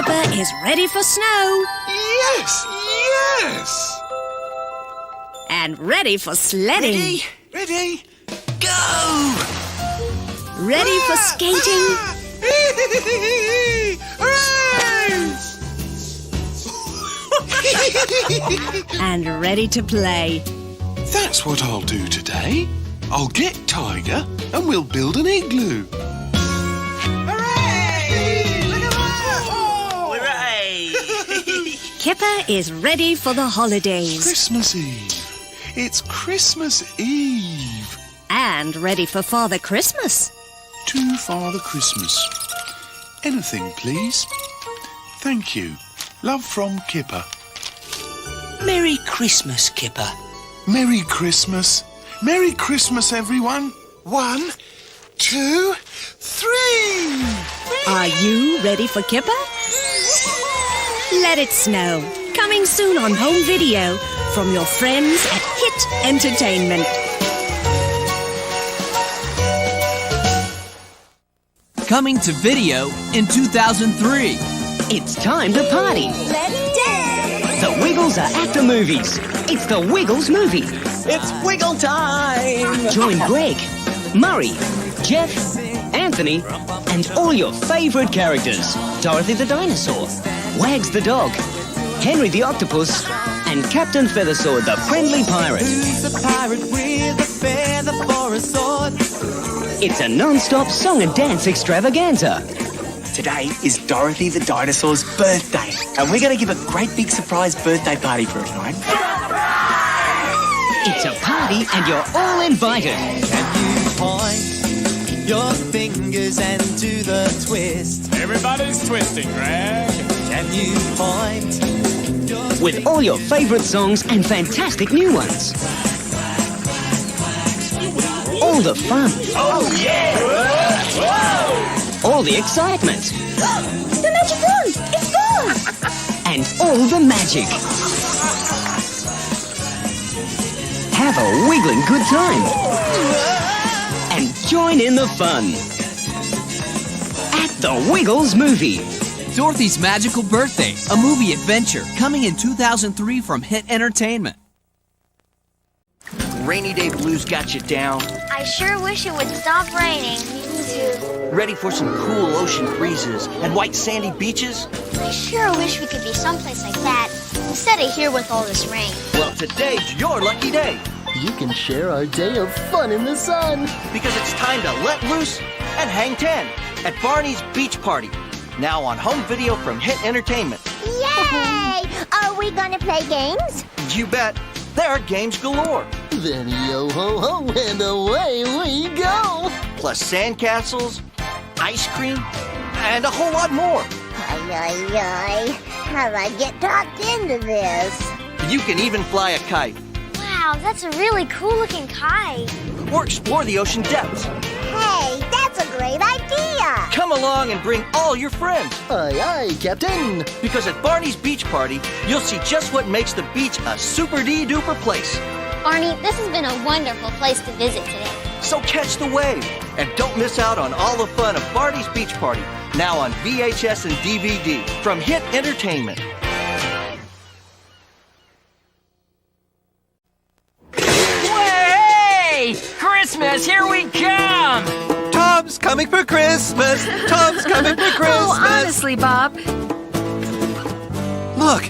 Kipper is ready for snow. Yes, yes! And ready for sledding. Ready, go! Ready for skating. And ready to play. That's what I'll do today. I'll get Tiger and we'll build an igloo. Hooray! Look at that! Oh! Hooray! Kipper is ready for the holidays. Christmas Eve. It's Christmas Eve. And ready for Father Christmas. To Father Christmas. Anything, please. Thank you. Love from Kipper. Merry Christmas, Kipper. Merry Christmas. Merry Christmas, everyone. 1, 2, 3. Are you ready for Kipper? Let it snow. Coming soon on home video from your friends at Hit Entertainment. Coming to video in 2003. It's time to party. Let's dance! The Wiggles are at the movies. It's the Wiggles movie. It's Wiggle time! Join Greg, Murray, Jeff, Anthony, and all your favorite characters. Dorothy the dinosaur, Wags the dog, Henry the octopus, and Captain Feathersword the friendly pirate. Who's the pirate with a feather for a sword? It's a non-stop song and dance extravaganza. Today is Dorothy the dinosaur's birthday, and we're going to give a great big surprise birthday party for her tonight. It's a party and you're all invited. Can you point your fingers and do the twist? Everybody's twisting, Greg. Can you point your With all your favorite songs and fantastic new ones. All the fun. Oh, yeah! Whoa! All the excitement. The magic wand! It's gone! And all the magic. Have a wiggling good time. And join in the fun. At the Wiggles movie. Dorothy's Magical Birthday, a movie adventure coming in 2003 from Hit Entertainment. Rainy day blues got you down. I sure wish it would stop raining. Me too. Ready for some cool ocean breezes and white sandy beaches? I sure wish we could be someplace like that instead of here with all this rain. Well, today's your lucky day. You can share our day of fun in the sun. Because it's time to let loose and hang 10 at Barney's Beach Party. Now on home video from Hit Entertainment. Yay! Are we gonna play games? You bet. There are games galore. Then yo-ho-ho and away we go. Plus sandcastles, ice cream, and a whole lot more. Ay. How'd I get talked into this? You can even fly a kite Wow, that's a really cool looking kite. or explore the ocean depths. Hey, that's a great idea! Come along and bring all your friends. Aye, Captain. Because at Barney's Beach Party, you'll see just what makes the beach a super-duper place. Barney, this has been a wonderful place to visit today. So catch the wave and don't miss out on all the fun of Barney's Beach Party. Now on VHS and DVD from Hit Entertainment. Hey! Christmas, here we come! Tom's coming for Christmas! Tom's coming for Christmas! Oh, honestly, Bob. Look,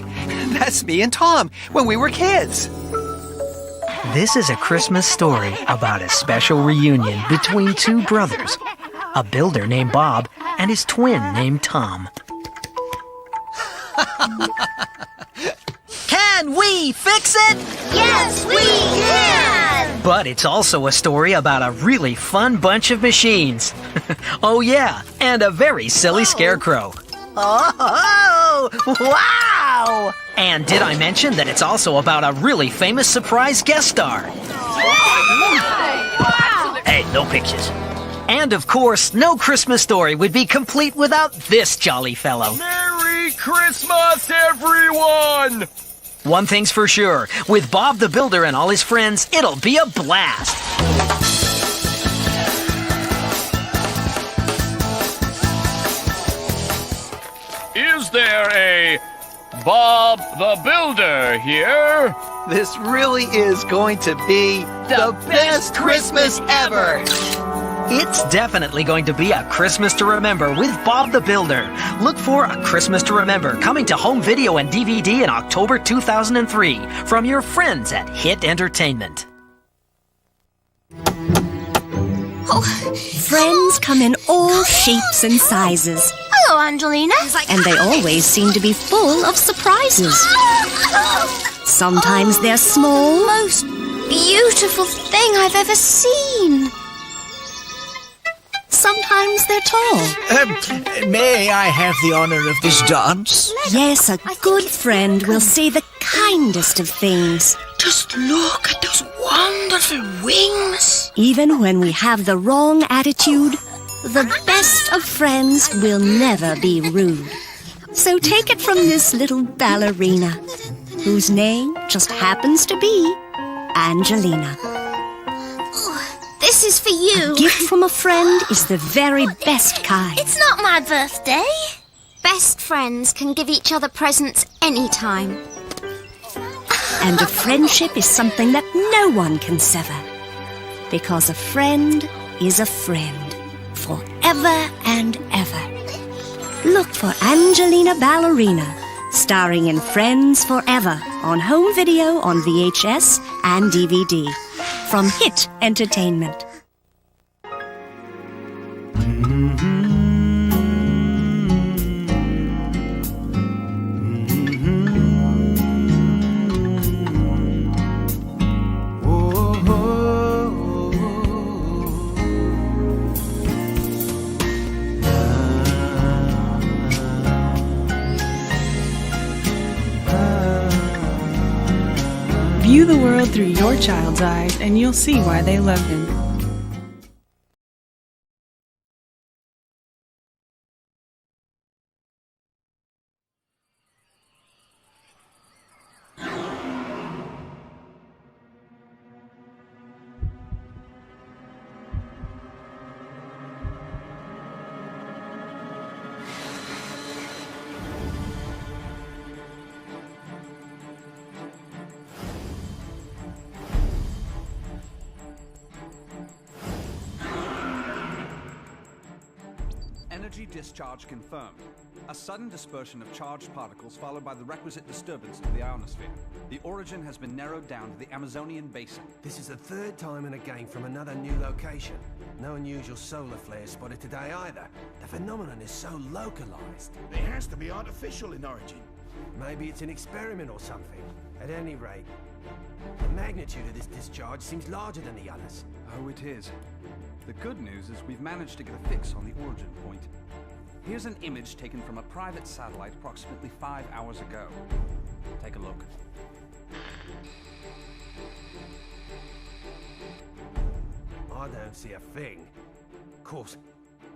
that's me and Tom when we were kids. This is a Christmas story about a special reunion between two brothers, a builder named Bob and his twin named Tom. Can we fix it? Yes, we can! But it's also a story about a really fun bunch of machines. Oh yeah, and a very silly scarecrow. Oh, wow! And did I mention that it's also about a really famous surprise guest star? Hey, no pictures. And of course, no Christmas story would be complete without this jolly fellow. Merry Christmas, everyone! One thing's for sure, with Bob the Builder and all his friends, it'll be a blast. Is there a Bob the Builder here? This really is going to be the best Christmas ever! It's definitely going to be a Christmas to remember with Bob the Builder. Look for A Christmas to Remember coming to home video and DVD in October 2003 from your friends at Hit Entertainment. Friends come in all shapes and sizes. Hello, Angelina. And they always seem to be full of surprises. Sometimes they're small. Most beautiful thing I've ever seen. Sometimes they're tall. May I have the honor of this dance? Yes, a good friend will say the kindest of things. Just look at those wonderful wings. Even when we have the wrong attitude, the best of friends will never be rude. So take it from this little ballerina, whose name just happens to be Angelina. This is for you. A gift from a friend is the very best kind. It's not my birthday. Best friends can give each other presents anytime. And a friendship is something that no one can sever. Because a friend is a friend. Forever and ever. Look for Angelina Ballerina, starring in Friends Forever, on home video on VHS and DVD. From Hit Entertainment. View the world through your child's eyes, and you'll see why they love him. Energy discharge confirmed. A sudden dispersion of charged particles followed by the requisite disturbance to the ionosphere. The origin has been narrowed down to the Amazonian basin. This is the third time in a game from another new location. No unusual solar flares spotted today either. The phenomenon is so localized. It has to be artificial in origin. Maybe it's an experiment or something. At any rate, the magnitude of this discharge seems larger than the others. Oh, it is. The good news is we've managed to get a fix on the origin point. Here's an image taken from a private satellite approximately 5 hours ago. Take a look. I don't see a thing. Of course,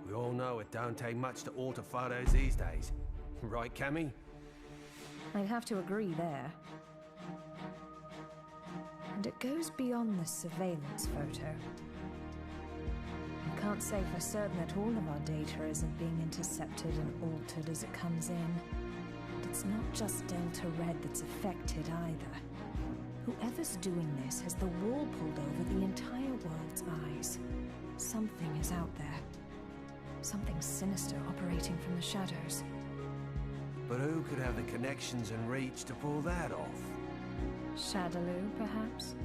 we all know it don't take much to alter photos these days. Right, Cammy? I'd have to agree there. And it goes beyond the surveillance photo. I can't say for certain that all of our data isn't being intercepted and altered as it comes in. But it's not just Delta Red that's affected either. Whoever's doing this has the wool pulled over the entire world's eyes. Something is out there. Something sinister operating from the shadows. But who could have the connections and reach to pull that off? Shadaloo, perhaps?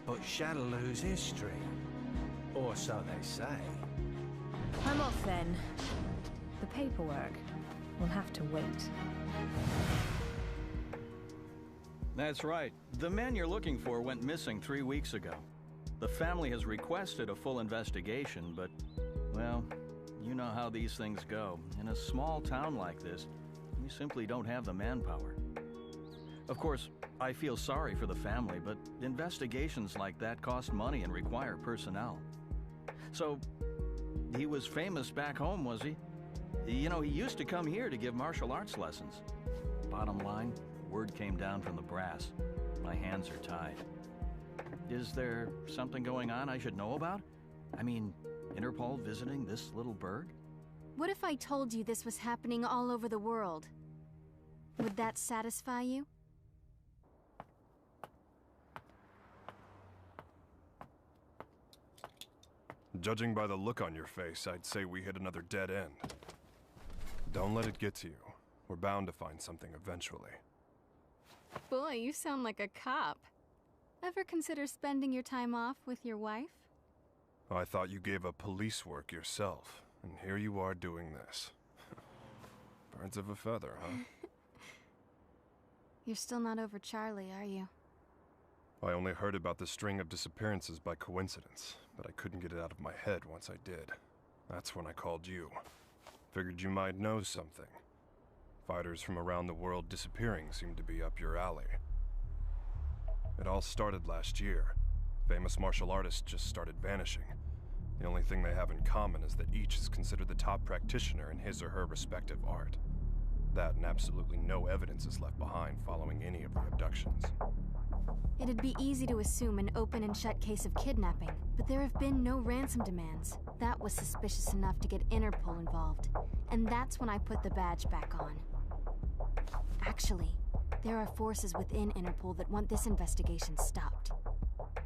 But Shadaloo's history. Or so they say. I'm off then. The paperwork will have to wait. That's right. The man you're looking for went missing 3 weeks ago. The family has requested a full investigation, but, well, you know how these things go. In a small town like this, we simply don't have the manpower. Of course, I feel sorry for the family, but investigations like that cost money and require personnel. So, he was famous back home, was he? You know, he used to come here to give martial arts lessons. Bottom line, word came down from the brass. My hands are tied. Is there something going on I should know about? I mean, Interpol visiting this little burg? What if I told you this was happening all over the world? Would that satisfy you? Judging by the look on your face, I'd say we hit another dead end. Don't let it get to you. We're bound to find something eventually. Boy, you sound like a cop. Ever consider spending your time off with your wife? I thought you gave up police work yourself, and here you are doing this. Birds of a feather, huh? You're still not over Charlie, are you? I only heard about the string of disappearances by coincidence, but I couldn't get it out of my head once I did. That's when I called you. Figured you might know something. Fighters from around the world disappearing seemed to be up your alley. It all started last year. Famous martial artists just started vanishing. The only thing they have in common is that each is considered the top practitioner in his or her respective art. That and absolutely no evidence is left behind following any of the abductions. It'd be easy to assume an open and shut case of kidnapping, but there have been no ransom demands. That was suspicious enough to get Interpol involved, and that's when I put the badge back on. Actually, there are forces within Interpol that want this investigation stopped.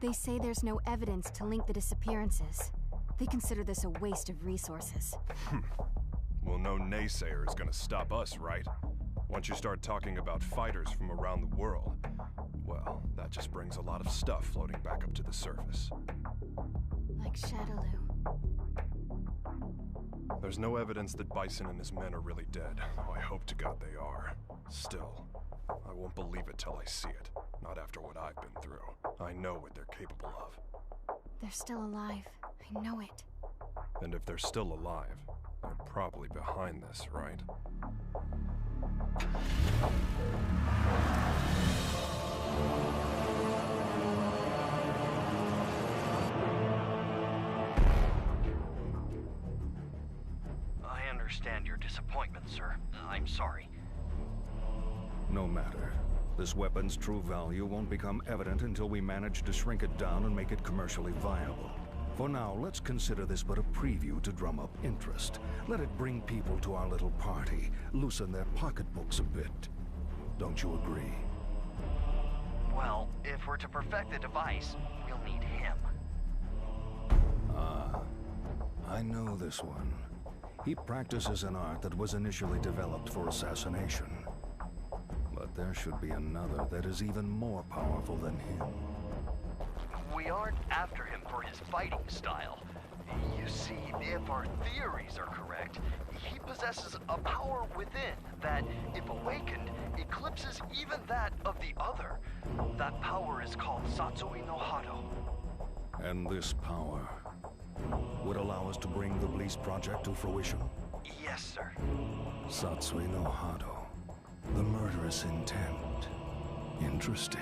They say there's no evidence to link the disappearances. They consider this a waste of resources. Well, no naysayer is gonna stop us, right? Once you start talking about fighters from around the world, well, that just brings a lot of stuff floating back up to the surface. Like Shadaloo. There's no evidence that Bison and his men are really dead, though I hope to God they are. Still, I won't believe it till I see it. Not after what I've been through. I know what they're capable of. They're still alive. I know it. And if they're still alive, they're probably behind this, right? I understand your disappointment, sir. I'm sorry. No matter. This weapon's true value won't become evident until we manage to shrink it down and make it commercially viable. For now, let's consider this but a preview to drum up interest. Let it bring people to our little party, loosen their pocketbooks a bit. Don't you agree? Well, if we're to perfect the device, we'll need him. Ah, I know this one. He practices an art that was initially developed for assassination. But there should be another that is even more powerful than him. We aren't after him for his fighting style. You see, if our theories are correct, he possesses a power within that, if awakened, eclipses even that of the other. That power is called Satsui no Hado. And this power would allow us to bring the Bliss project to fruition? Yes, sir. Satsui no Hado. The murderous intent. Interesting.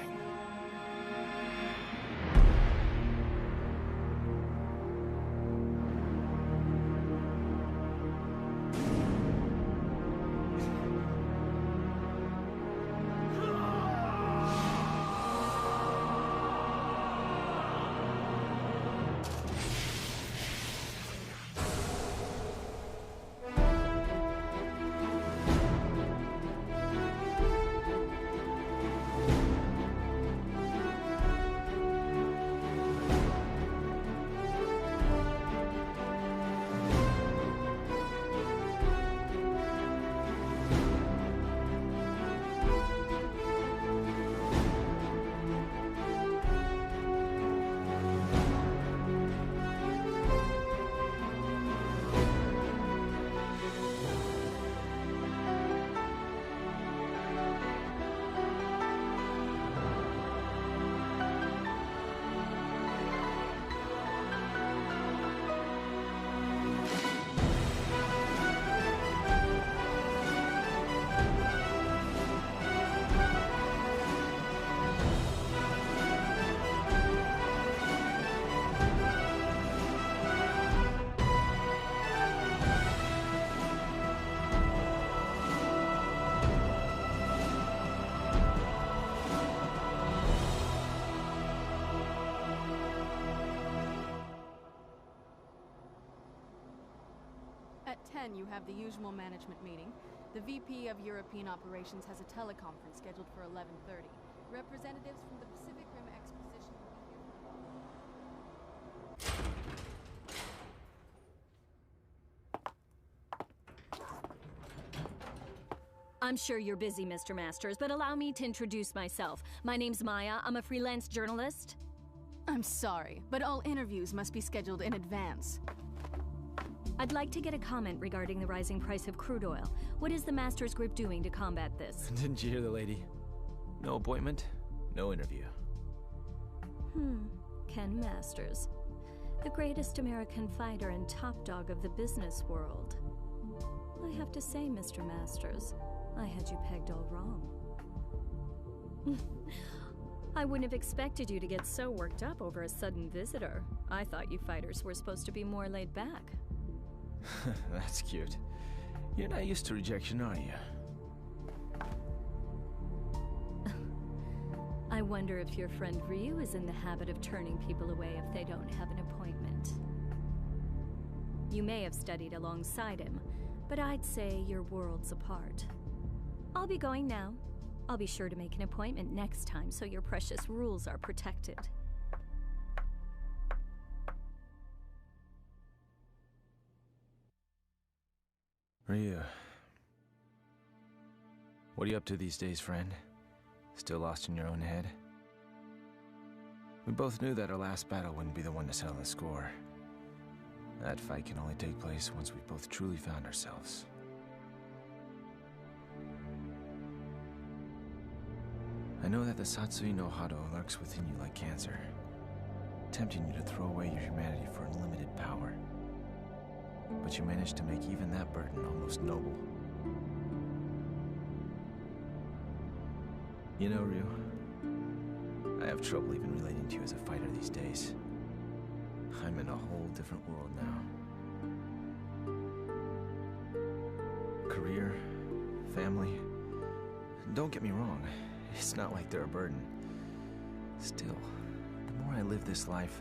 you have the usual management meeting. The VP of European Operations has a teleconference scheduled for 11:30. Representatives from the Pacific Rim Exposition will be here. I'm sure you're busy, Mr. Masters, but allow me to introduce myself. My name's Maya. I'm a freelance journalist. I'm sorry, but all interviews must be scheduled in advance. I'd like to get a comment regarding the rising price of crude oil. What is the Masters Group doing to combat this? Didn't you hear the lady? No appointment, no interview. Ken Masters. The greatest American fighter and top dog of the business world. I have to say, Mr. Masters, I had you pegged all wrong. I wouldn't have expected you to get so worked up over a sudden visitor. I thought you fighters were supposed to be more laid back. That's cute. You're not used to rejection, are you? I wonder if your friend Ryu is in the habit of turning people away if they don't have an appointment. You may have studied alongside him, but I'd say you're worlds apart. I'll be going now. I'll be sure to make an appointment next time so your precious rules are protected. Ryu. What are you up to these days, friend? Still lost in your own head? We both knew that our last battle wouldn't be the one to settle the score. That fight can only take place once we've both truly found ourselves. I know that the Satsui no Hado lurks within you like cancer, tempting you to throw away your humanity for unlimited power. But you managed to make even that burden almost noble. You know, Ryu, I have trouble even relating to you as a fighter these days. I'm in a whole different world now. Career, family. Don't get me wrong. It's not like they're a burden. Still, the more I live this life,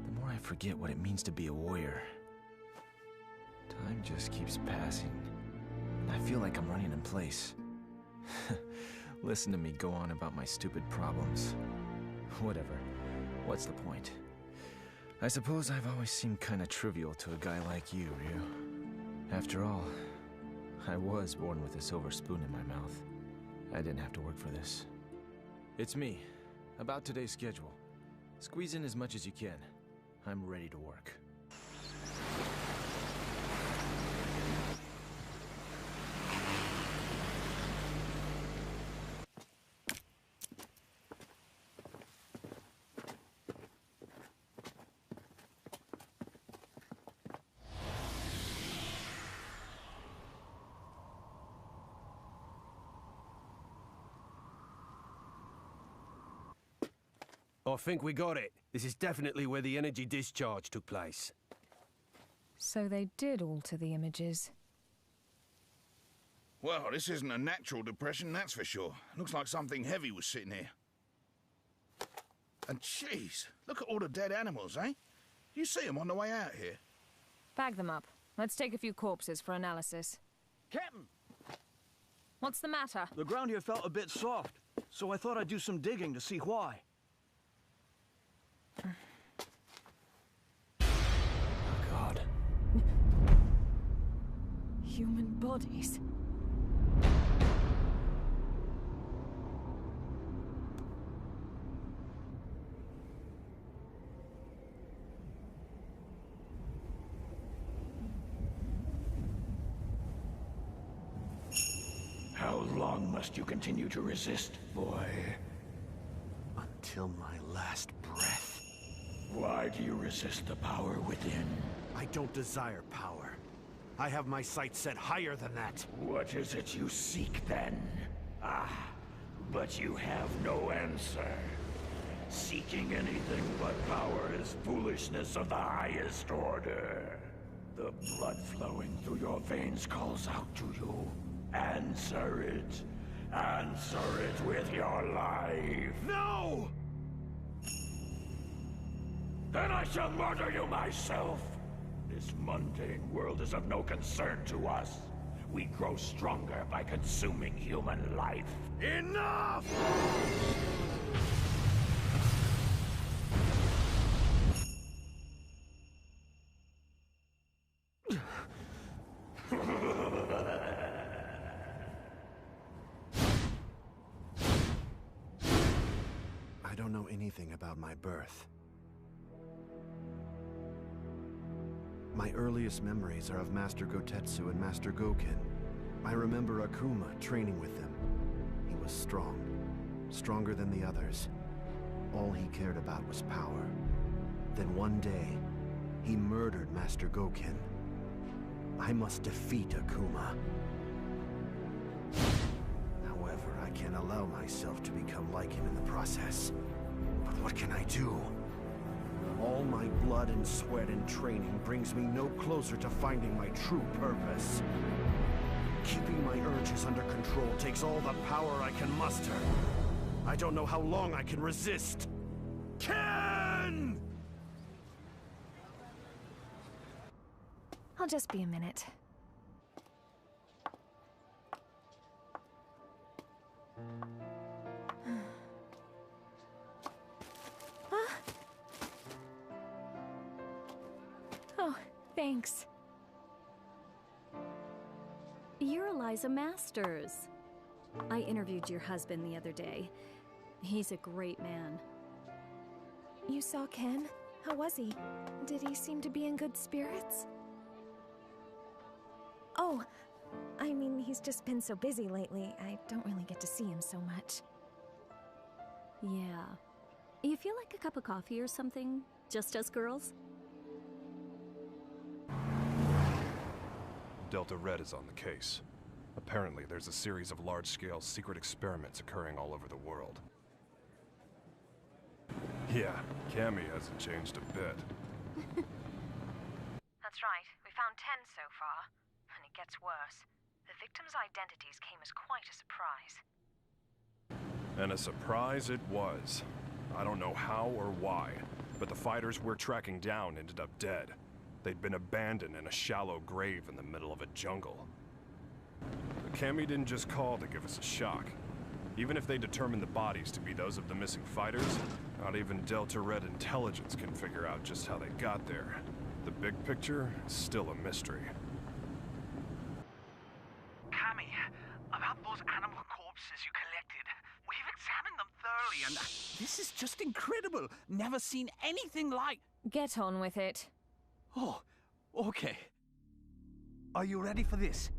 the more I forget what it means to be a warrior. Time just keeps passing. I feel like I'm running in place. Listen to me go on about my stupid problems. Whatever. What's the point? I suppose I've always seemed kinda trivial to a guy like you, Ryu. After all, I was born with a silver spoon in my mouth. I didn't have to work for this. It's me, about today's schedule. Squeeze in as much as you can. I'm ready to work. I think we got it. This is definitely where the energy discharge took place. So they did alter the images. Well, this isn't a natural depression, that's for sure. Looks like something heavy was sitting here. And jeez, look at all the dead animals, eh? You see them on the way out here. Bag them up. Let's take a few corpses for analysis. Captain! What's the matter? The ground here felt a bit soft, so I thought I'd do some digging to see why. God. Human bodies. How long must you continue to resist, boy? Until my last breath. Why do you resist the power within? I don't desire power. I have my sights set higher than that. What is it you seek, then? Ah, but you have no answer. Seeking anything but power is foolishness of the highest order. The blood flowing through your veins calls out to you. Answer it. Answer it with your life. No! Then I shall murder you myself. This mundane world is of no concern to us. We grow stronger by consuming human life. Enough! I don't know anything about my birth. My earliest memories are of Master Gotetsu and Master Goken. I remember Akuma training with them. He was strong, stronger than the others. All he cared about was power. Then one day, he murdered Master Goken. I must defeat Akuma. However, I can't allow myself to become like him in the process. But what can I do? All my blood and sweat and training brings me no closer to finding my true purpose. Keeping my urges under control takes all the power I can muster. I don't know how long I can resist. Ken! I'll just be a minute. Huh? Oh, thanks. You're Eliza Masters. I interviewed your husband the other day. He's a great man. You saw Ken? How was he? Did he seem to be in good spirits? Oh, I mean, he's just been so busy lately. I don't really get to see him so much. Yeah. You feel like a cup of coffee or something? Just us girls? Delta Red is on the case. Apparently, there's a series of large-scale secret experiments occurring all over the world. Yeah, Cammy hasn't changed a bit. That's right. We found 10 so far. And it gets worse. The victims' identities came as quite a surprise. And a surprise it was. I don't know how or why, but the fighters we're tracking down ended up dead. They'd been abandoned in a shallow grave in the middle of a jungle. But Cammy didn't just call to give us a shock. Even if they determined the bodies to be those of the missing fighters, not even Delta Red intelligence can figure out just how they got there. The big picture is still a mystery. Cammy, about those animal corpses you collected, we've examined them thoroughly and this is just incredible. Never seen anything like... Get on with it. Oh, okay. Are you ready for this?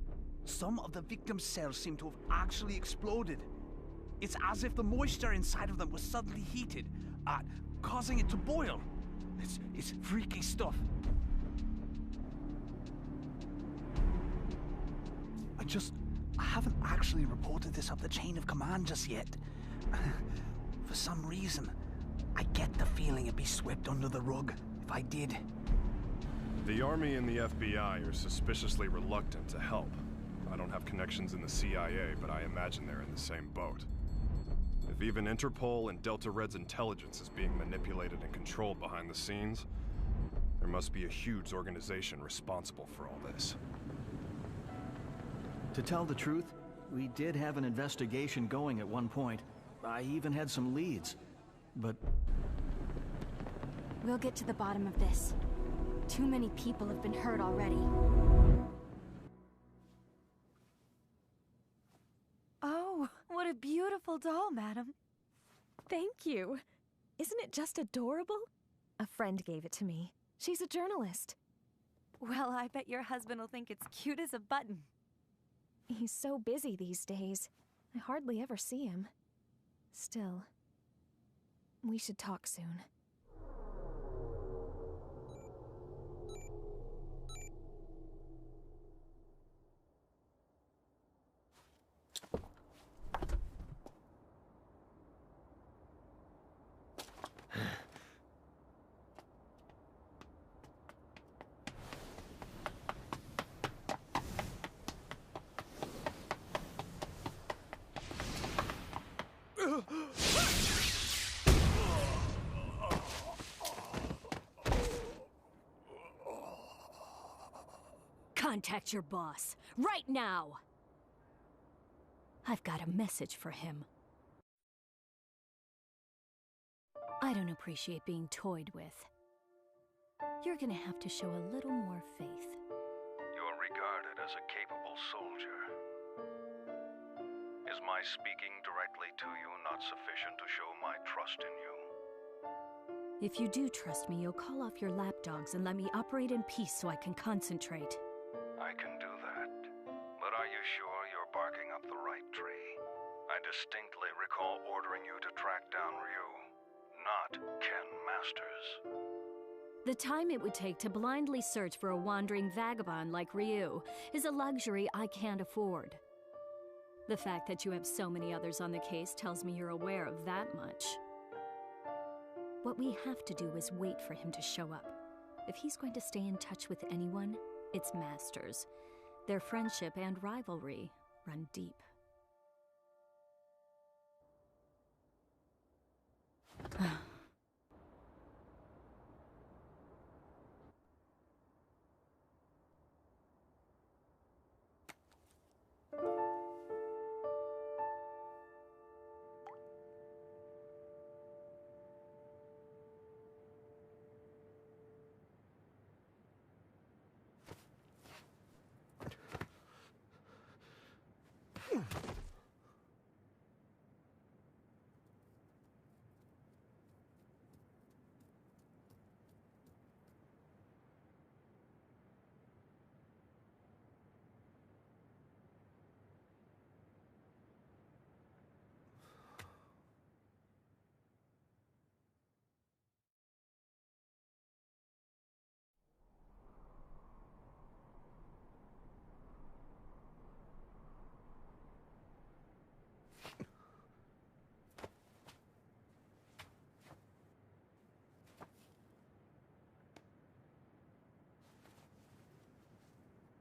Some of the victims' cells seem to have actually exploded. It's as if the moisture inside of them was suddenly heated, causing it to boil. It's freaky stuff. I haven't actually reported this up the chain of command just yet. For some reason, I get the feeling it'd be swept under the rug if I did. The Army and the FBI are suspiciously reluctant to help. I don't have connections in the CIA, but I imagine they're in the same boat. If even Interpol and Delta Red's intelligence is being manipulated and controlled behind the scenes, there must be a huge organization responsible for all this. To tell the truth, we did have an investigation going at one point. I even had some leads, but... We'll get to the bottom of this. Too many people have been hurt already. Oh, what a beautiful doll, madam. Thank you. Isn't it just adorable? A friend gave it to me. She's a journalist. Well, I bet your husband will think it's cute as a button. He's so busy these days. I hardly ever see him. Still, we should talk soon. Contact your boss, right now! I've got a message for him. I don't appreciate being toyed with. You're gonna have to show a little more faith. You're regarded as a capable soldier. Is my speaking directly to you not sufficient to show my trust in you? If you do trust me, you'll call off your lapdogs and let me operate in peace so I can concentrate. I can do that. But are you sure you're barking up the right tree? I distinctly recall ordering you to track down Ryu, not Ken Masters. The time it would take to blindly search for a wandering vagabond like Ryu is a luxury I can't afford. The fact that you have so many others on the case tells me you're aware of that much. What we have to do is wait for him to show up. If he's going to stay in touch with anyone, it's Masters. Their friendship and rivalry run deep.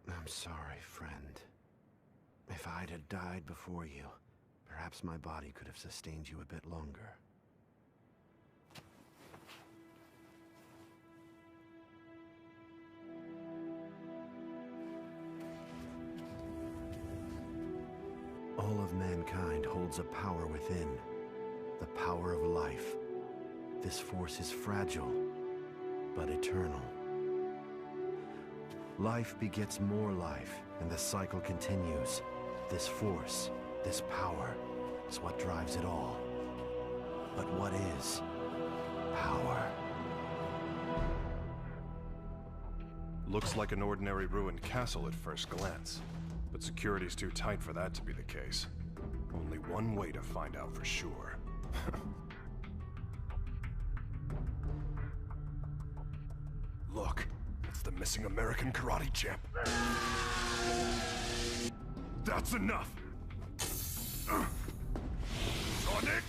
I'm sorry, friend. If I'd had died before you, perhaps my body could have sustained you a bit longer. All of mankind holds a power within, the power of life. This force is fragile, but eternal. Life begets more life, and the cycle continues. This force, this power, is what drives it all. But what is power? Looks like an ordinary ruined castle at first glance, but security's too tight for that to be the case. Only one way to find out for sure. Look, it's the missing American karate champ. That's enough! Sonic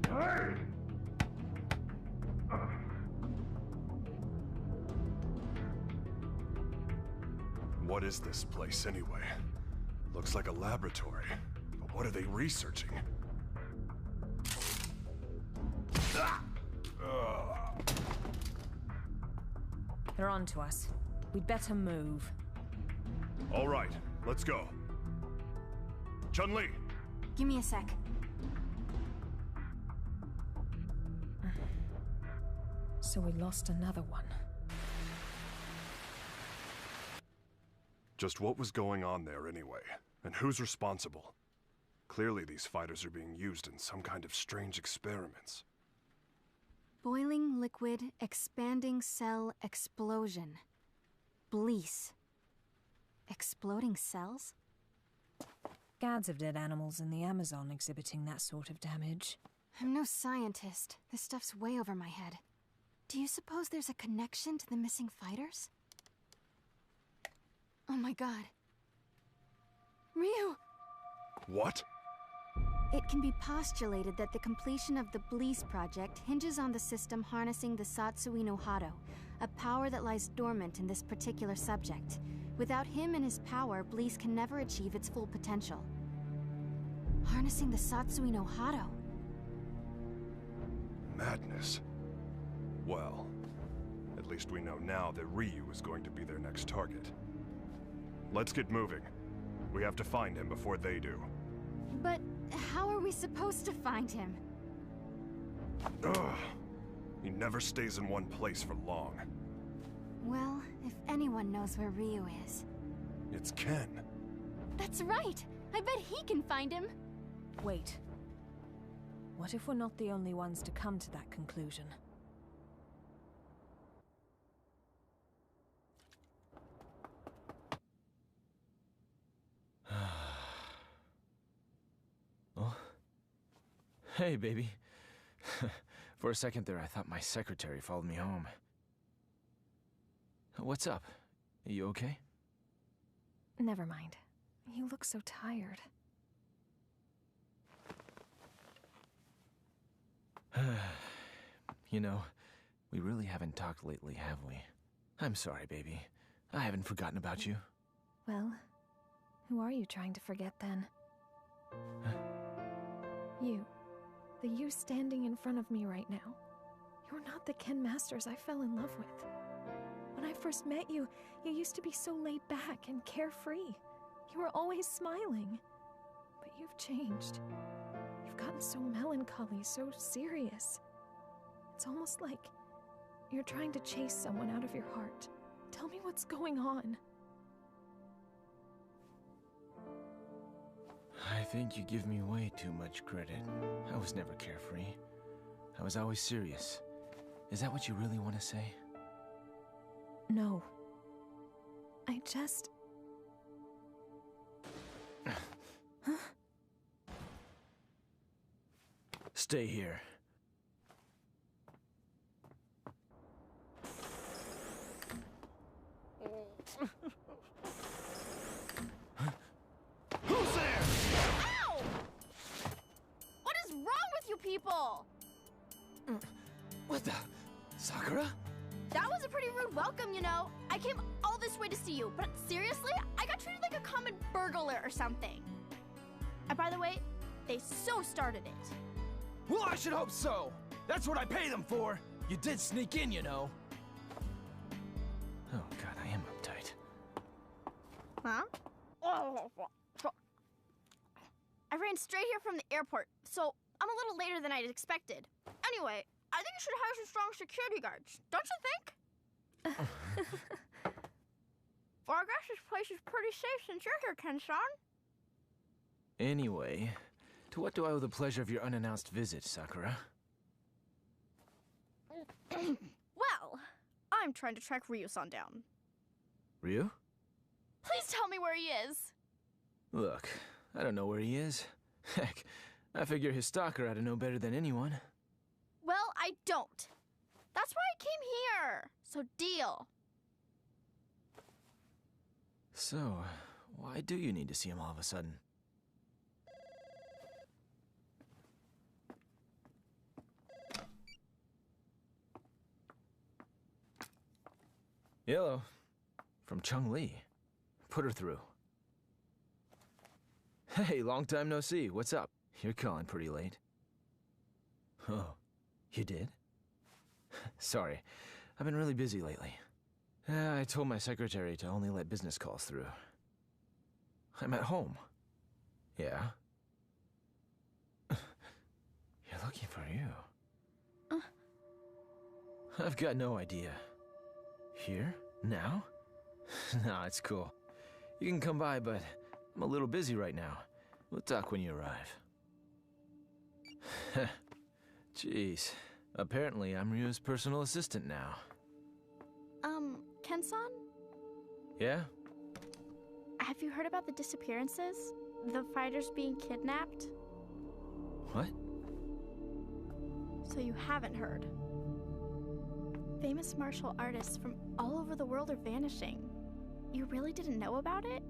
Boom! What is this place, anyway? Looks like a laboratory. But what are they researching? They're on to us. We'd better move. All right, let's go. Chun-Li! Give me a sec. So we lost another one. Just what was going on there anyway? And who's responsible? Clearly these fighters are being used in some kind of strange experiments. Boiling liquid, expanding cell explosion. Blease. Exploding cells? Gads of dead animals in the Amazon exhibiting that sort of damage. I'm no scientist. This stuff's way over my head. Do you suppose there's a connection to the missing fighters? Oh my god. Ryu! What? It can be postulated that the completion of the Blease project hinges on the system harnessing the Satsui no Hado, a power that lies dormant in this particular subject. Without him and his power, Blease can never achieve its full potential. Harnessing the Satsui no Hado. Madness. Well, at least we know now that Ryu is going to be their next target. Let's get moving. We have to find him before they do. But how are we supposed to find him? Ugh. He never stays in one place for long. Well, if anyone knows where Ryu is... It's Ken. That's right! I bet he can find him! Wait. What if we're not the only ones to come to that conclusion? Oh? Hey, baby. For a second there, I thought my secretary followed me home. What's up? Are you okay? Never mind. You look so tired. You know, we really haven't talked lately, have we? I'm sorry, baby. I haven't forgotten about you. Well, who are you trying to forget then? You. The you standing in front of me right now. You're not the Ken Masters I fell in love with. When I first met you, you used to be so laid back and carefree. You were always smiling. But you've changed. You've gotten so melancholy, so serious. It's almost like you're trying to chase someone out of your heart. Tell me what's going on. I think you give me way too much credit. I was never carefree. I was always serious. Is that what you really want to say? No. I just... Huh? Stay here. Who's there? Ow! What is wrong with you people? What the? Sakura? That was a pretty rude welcome, you know. I came all this way to see you, but seriously, I got treated like a common burglar or something. And by the way, they so started it. Well, I should hope so. That's what I pay them for. You did sneak in, you know. Oh, God, I am uptight. Huh? I ran straight here from the airport, so I'm a little later than I'd expected. Anyway, I think you should hire some strong security guards, don't you think? Well, I guess this place is pretty safe since you're here, Ken-san. Anyway, to what do I owe the pleasure of your unannounced visit, Sakura? Well, I'm trying to track Ryu-san down. Ryu? Please tell me where he is. Look, I don't know where he is. Heck, I figure his stalker ought to know better than anyone. Well, I don't. That's why I came here. So deal. So, why do you need to see him all of a sudden? Hello. From Chung Lee. Put her through. Hey, long time no see. What's up? You're calling pretty late. Oh, you did? Sorry, I've been really busy lately. I told my secretary to only let business calls through. I'm at home. Yeah? You're looking for you. I've got no idea. Here? Now? Nah, it's cool. You can come by, but I'm a little busy right now. We'll talk when you arrive. Jeez. Apparently, I'm Ryu's personal assistant now. Ken-san? Yeah? Have you heard about the disappearances? The fighters being kidnapped? What? So you haven't heard. Famous martial artists from all over the world are vanishing. You really didn't know about it?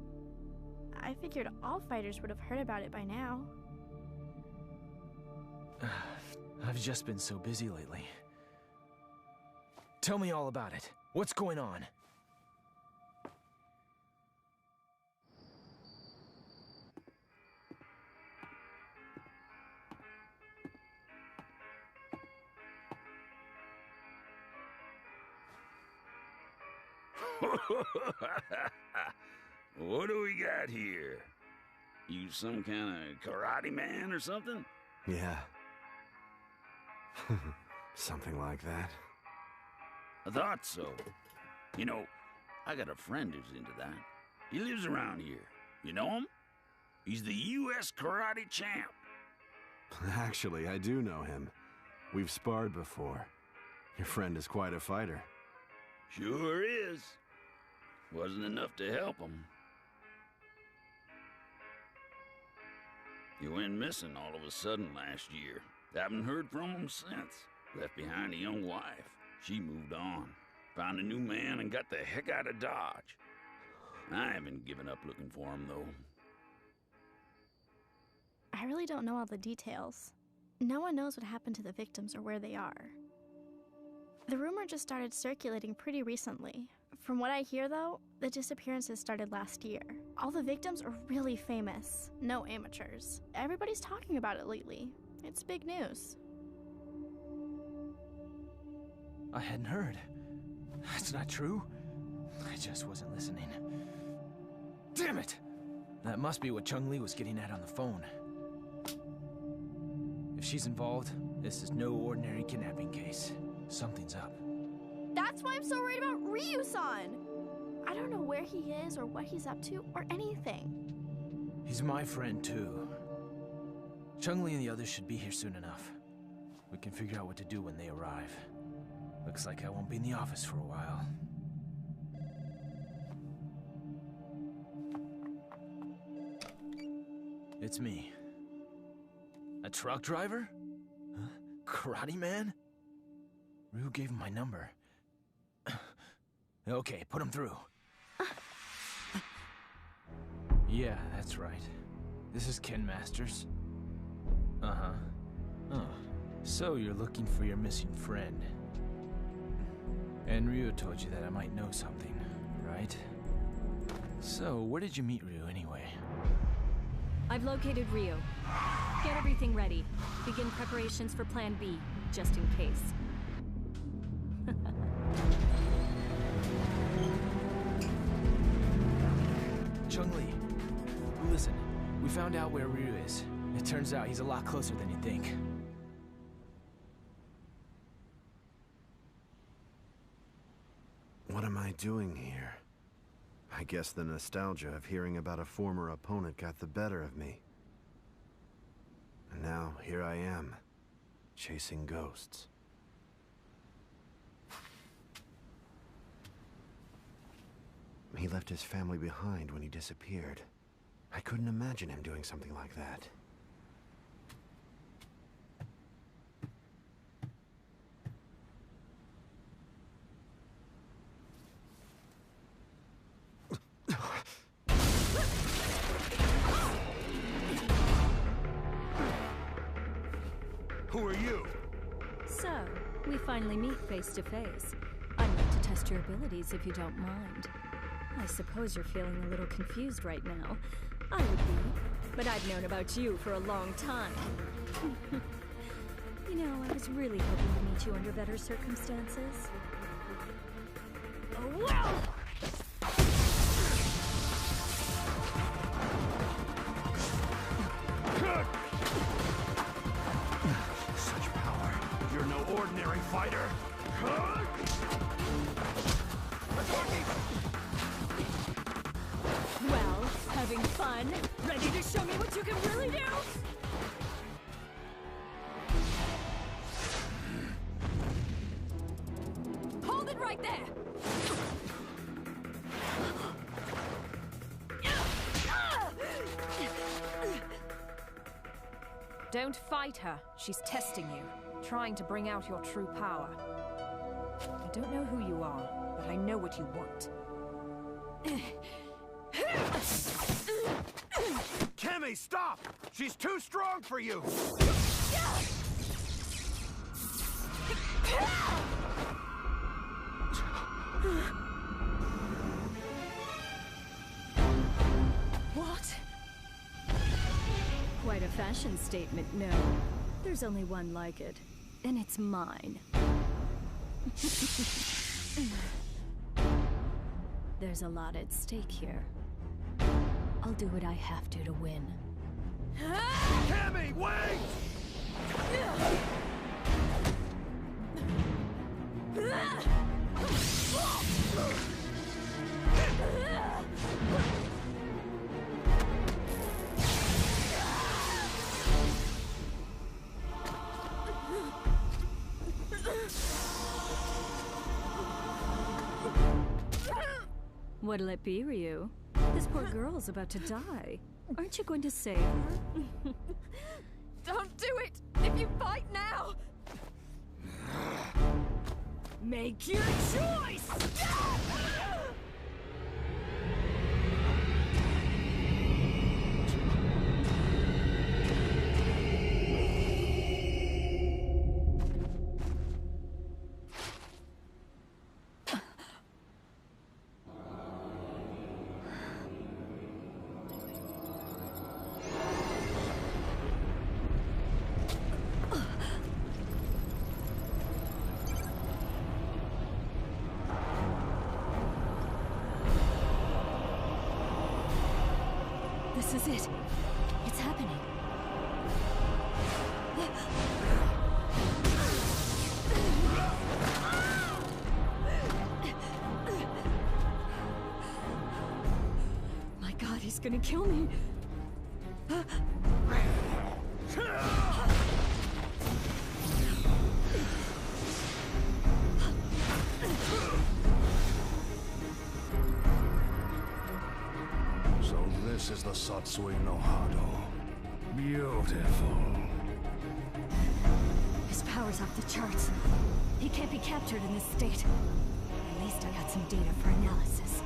I figured all fighters would have heard about it by now. I've just been so busy lately. Tell me all about it. What's going on? What do we got here? You some kind of karate man or something? Yeah. Something like that. I thought so. You know, I got a friend who's into that. He lives around here. You know him? He's the U.S. karate champ. Actually, I do know him. We've sparred before. Your friend is quite a fighter. Sure is. Wasn't enough to help him. He went missing all of a sudden last year. Haven't heard from him since. Left behind a young wife. She moved on. Found a new man and got the heck out of Dodge. I haven't given up looking for him, though. I really don't know all the details. No one knows what happened to the victims or where they are. The rumor just started circulating pretty recently. From what I hear, though, the disappearances started last year. All the victims are really famous, no amateurs. Everybody's talking about it lately. It's big news. I hadn't heard. That's not true. I just wasn't listening. Damn it! That must be what Chung-Li was getting at on the phone. If she's involved, this is no ordinary kidnapping case. Something's up. That's why I'm so worried about Ryu-san! I don't know where he is or what he's up to or anything. He's my friend, too. Chung-Li and the others should be here soon enough. We can figure out what to do when they arrive. Looks like I won't be in the office for a while. It's me. A truck driver? Huh? Karate man? Ryu gave him my number. Okay, put him through. Yeah, that's right. This is Ken Masters. Uh-huh. Oh, so you're looking for your missing friend. And Ryu told you that I might know something, right? So, where did you meet Ryu anyway? I've located Ryu. Get everything ready. Begin preparations for Plan B, just in case. Chung-Li, listen, we found out where Ryu is. It turns out he's a lot closer than you think. What am I doing here? I guess the nostalgia of hearing about a former opponent got the better of me. And now, here I am, chasing ghosts. He left his family behind when he disappeared. I couldn't imagine him doing something like that. Who are you? So, we finally meet face to face. I'd like to test your abilities if you don't mind. I suppose you're feeling a little confused right now. I would be, but I've known about you for a long time. You know, I was really hoping to meet you under better circumstances. Oh, wow! Such power. You're no ordinary fighter. Well, having fun? Ready to show me what you can really do? Hold it right there! Don't fight her. She's testing you, trying to bring out your true power. I don't know who you are, but I know what you want. Kimmy, stop! She's too strong for you! What? Quite a fashion statement, no. There's only one like it, and it's mine. There's a lot at stake here. I'll do what I have to win. Cammy, wait! What'll it be, Ryu? This poor girl's about to die. Aren't you going to save her? Don't do it! If you fight now! Make your choice! This is it. It's happening. My God, he's gonna kill me. So this is the Satsui no Hado. Beautiful. His power's off the charts. He can't be captured in this state. At least I got some data for analysis.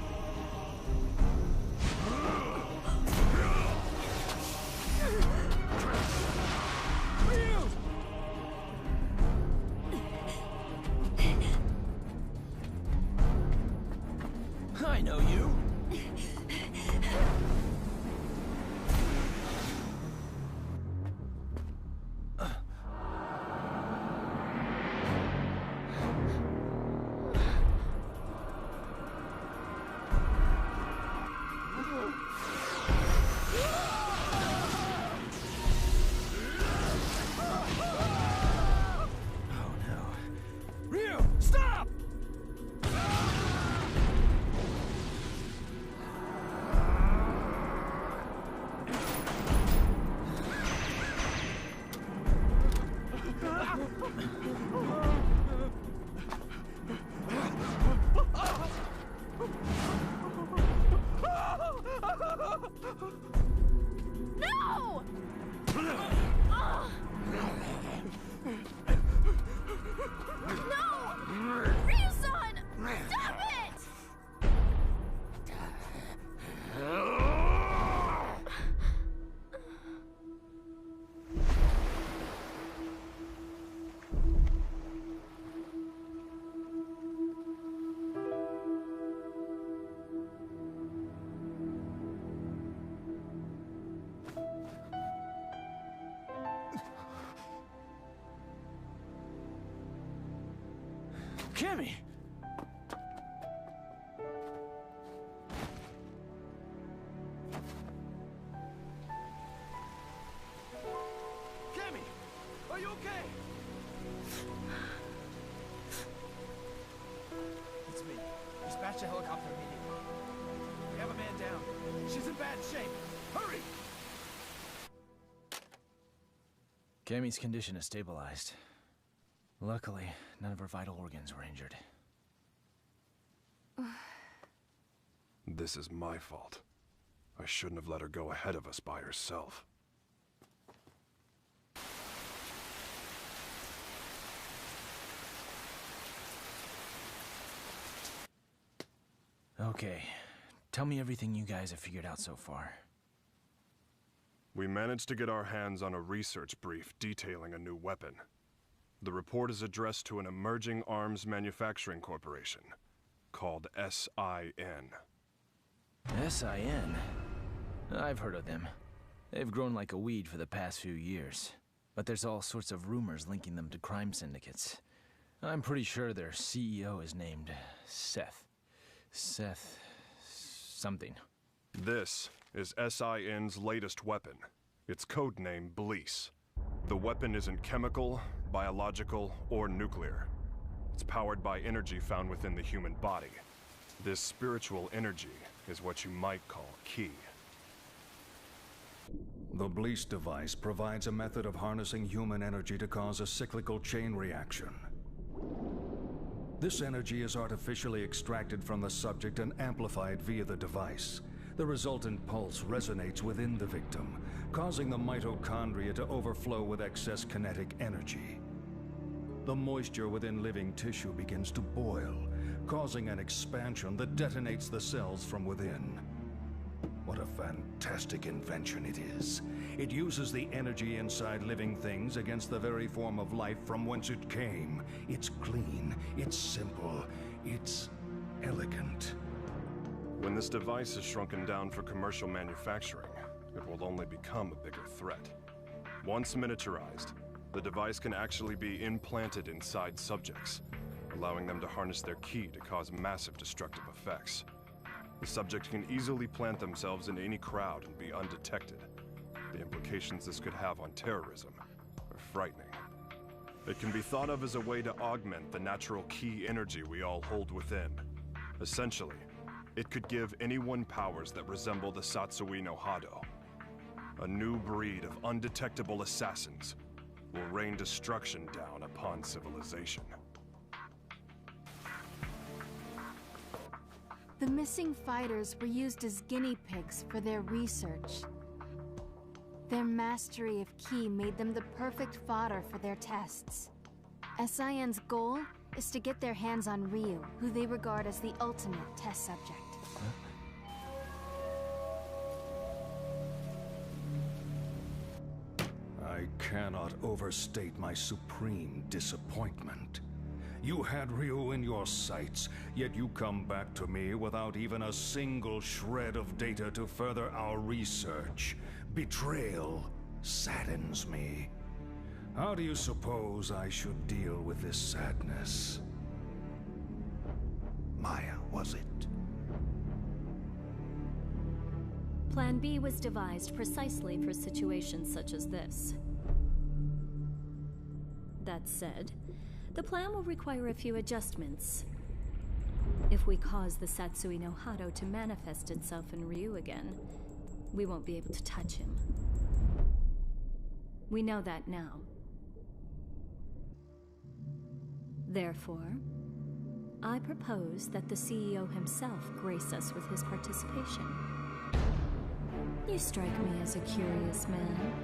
I know you. No! No! Ryu-san! Stop it! Cammy! Cammy, are you okay? It's me. Dispatch a helicopter immediately. We have a man down. She's in bad shape. Hurry! Cammy's condition is stabilized. Luckily, none of her vital organs were injured. This is my fault. I shouldn't have let her go ahead of us by herself. Okay, tell me everything you guys have figured out so far. We managed to get our hands on a research brief detailing a new weapon. The report is addressed to an emerging arms manufacturing corporation called SIN. SIN? I've heard of them. They've grown like a weed for the past few years. But there's all sorts of rumors linking them to crime syndicates. I'm pretty sure their CEO is named Seth. Seth something. This is SIN's latest weapon. Its codename Bleece. The weapon isn't chemical, biological, or nuclear. It's powered by energy found within the human body. This spiritual energy is what you might call ki. The Bleece device provides a method of harnessing human energy to cause a cyclical chain reaction. This energy is artificially extracted from the subject and amplified via the device. The resultant pulse resonates within the victim, causing the mitochondria to overflow with excess kinetic energy. The moisture within living tissue begins to boil, causing an expansion that detonates the cells from within. What a fantastic invention it is. It uses the energy inside living things against the very form of life from whence it came. It's clean, it's simple, it's elegant. When this device is shrunken down for commercial manufacturing, it will only become a bigger threat. Once miniaturized, the device can actually be implanted inside subjects, allowing them to harness their ki to cause massive destructive effects. The subject can easily plant themselves in any crowd and be undetected. The implications this could have on terrorism are frightening. It can be thought of as a way to augment the natural ki energy we all hold within. Essentially, it could give anyone powers that resemble the Satsui no Hado. A new breed of undetectable assassins will rain destruction down upon civilization. The missing fighters were used as guinea pigs for their research. Their mastery of ki made them the perfect fodder for their tests. SIN's goal is to get their hands on Ryu, who they regard as the ultimate test subject. I cannot overstate my supreme disappointment. You had Ryu in your sights, yet you come back to me without even a single shred of data to further our research. Betrayal saddens me. How do you suppose I should deal with this sadness? Maya, was it? Plan B was devised precisely for situations such as this. That said, the plan will require a few adjustments. If we cause the Satsui no Hado to manifest itself in Ryu again, we won't be able to touch him. We know that now. Therefore, I propose that the CEO himself grace us with his participation. You strike me as a curious man.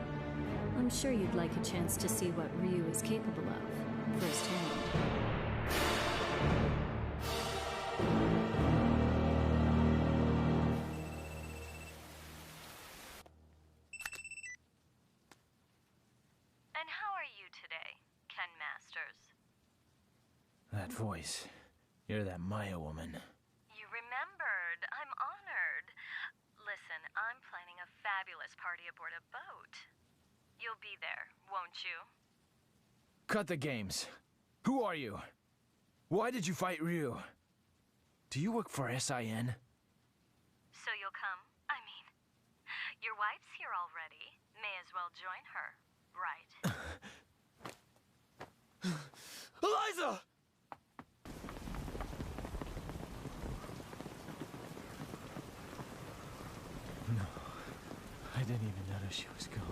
I'm sure you'd like a chance to see what Ryu is capable of, firsthand. And how are you today, Ken Masters? That voice. You're that Maya woman. You remembered. I'm honored. Listen, I'm planning a fabulous party aboard a boat. You'll be there, won't you? Cut the games. Who are you? Why did you fight Ryu? Do you work for SIN? So you'll come? I mean, your wife's here already. May as well join her, right? Eliza! No, I didn't even notice she was gone.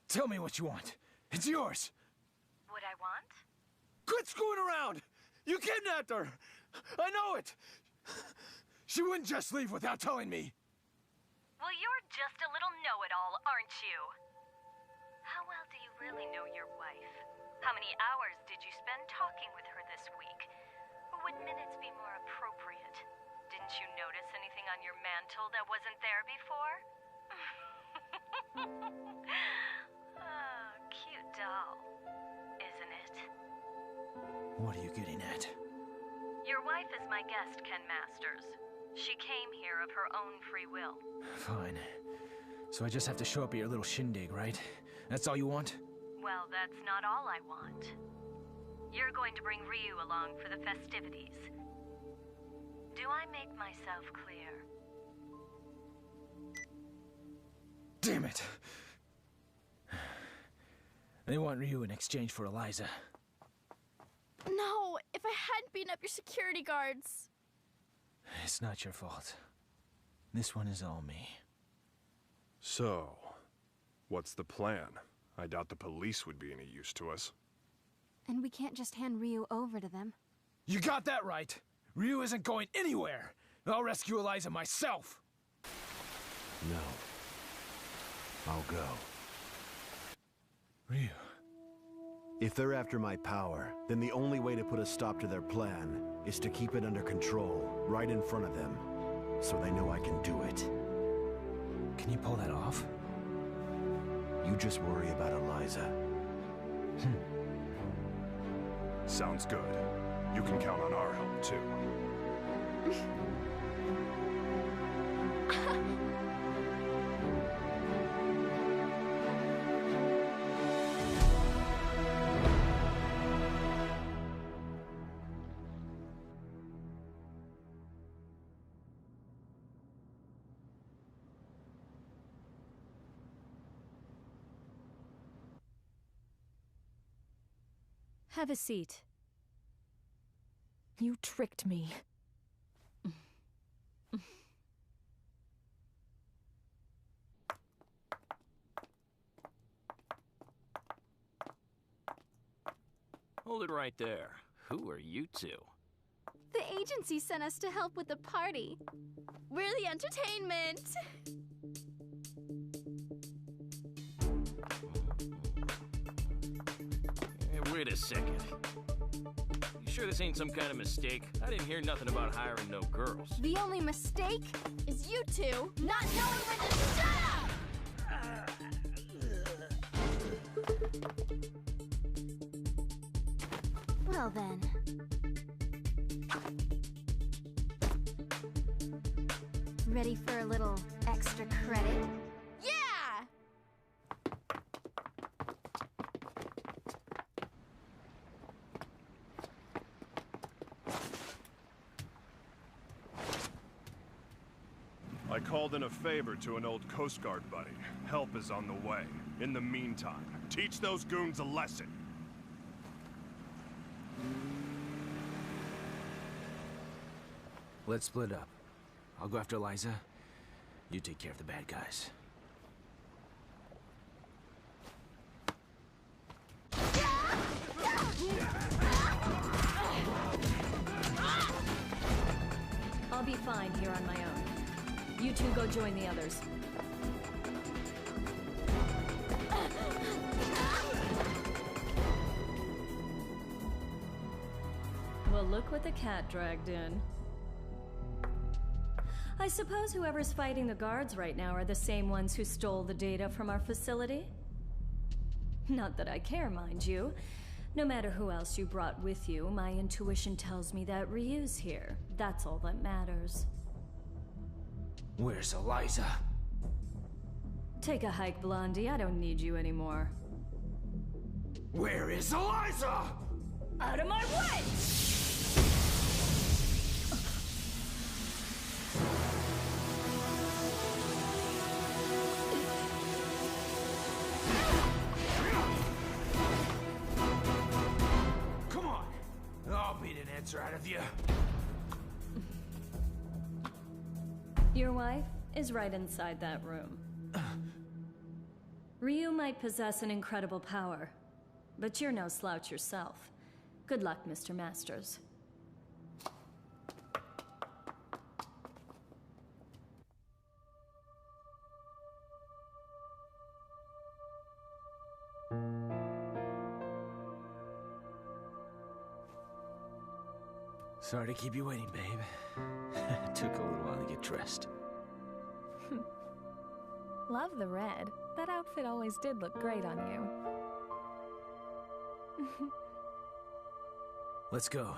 Tell me what you want. It's yours. What I want? Quit screwing around! You kidnapped her! I know it! She wouldn't just leave without telling me. Well, you're just a little know-it-all, aren't you? How well do you really know your wife? How many hours did you spend talking with her this week? Or would minutes be more appropriate? Didn't you notice anything on your mantle that wasn't there before? Oh, cute doll, isn't it? What are you getting at? Your wife is my guest, Ken Masters. She came here of her own free will. Fine. So I just have to show up at your little shindig, right? That's all you want? Well, that's not all I want. You're going to bring Ryu along for the festivities. Do I make myself clear? Damn it! They want Ryu in exchange for Eliza. No, if I hadn't beaten up your security guards. It's not your fault. This one is all me. So, what's the plan? I doubt the police would be any use to us. And we can't just hand Ryu over to them. You got that right! Ryu isn't going anywhere! I'll rescue Eliza myself! No. I'll go. Ryu. If they're after my power, then the only way to put a stop to their plan is to keep it under control, right in front of them, so they know I can do it. Can you pull that off? You just worry about Eliza. Sounds good. You can count on our help, too. Have a seat. You tricked me. Hold it right there. Who are you two? The agency sent us to help with the party. We're the entertainment. Hey, wait a second. You sure this ain't some kind of mistake? I didn't hear nothing about hiring no girls. The only mistake is you two not knowing when to shut up! Well then. Ready for a little extra credit? Yeah! I called in a favor to an old Coast Guard buddy. Help is on the way. In the meantime, teach those goons a lesson. Let's split up. I'll go after Eliza. You take care of the bad guys. I'll be fine here on my own. You two go join the others. Well, look what the cat dragged in. I suppose whoever's fighting the guards right now are the same ones who stole the data from our facility? Not that I care, mind you. No matter who else you brought with you, my intuition tells me that Ryu's here. That's all that matters. Where's Eliza? Take a hike, Blondie. I don't need you anymore. Where is Eliza? Out of my way! Come on! I'll beat an answer out of you. Your wife is right inside that room. Ryu might possess an incredible power, but you're no slouch yourself. Good luck, Mr. Masters. Sorry to keep you waiting, babe. It took a little while to get dressed. Love the red. That outfit always did look great on you. Let's go.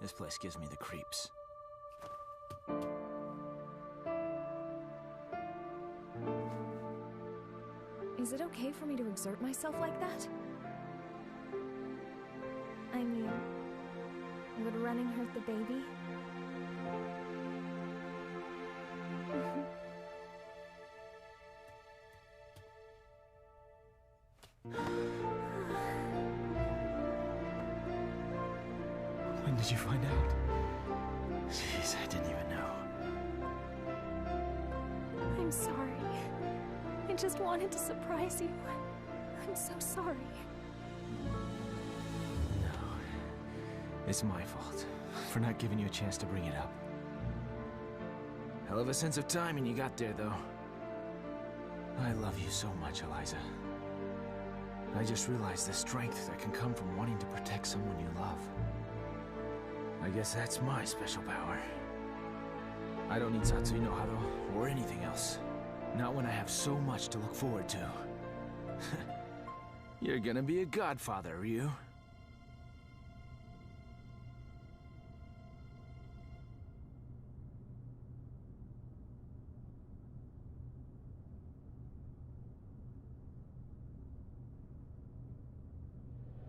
This place gives me the creeps. Is it okay for me to exert myself like that? I mean, would running hurt the baby? Did you find out? Jeez, I didn't even know. I'm sorry. I just wanted to surprise you. I'm so sorry. No. It's my fault for not giving you a chance to bring it up. Hell of a sense of timing you got there, though. I love you so much, Eliza. I just realized the strength that can come from wanting to protect someone you love. I guess that's my special power. I don't need Satsui no Hado or anything else. Not when I have so much to look forward to. You're gonna be a godfather, Ryu.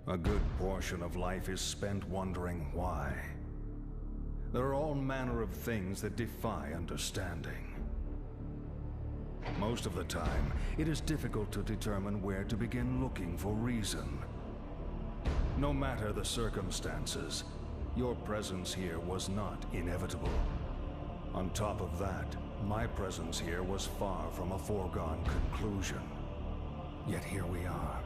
A good portion of life is spent wondering why. There are all manner of things that defy understanding. Most of the time, it is difficult to determine where to begin looking for reason. No matter the circumstances, your presence here was not inevitable. On top of that, my presence here was far from a foregone conclusion. Yet here we are.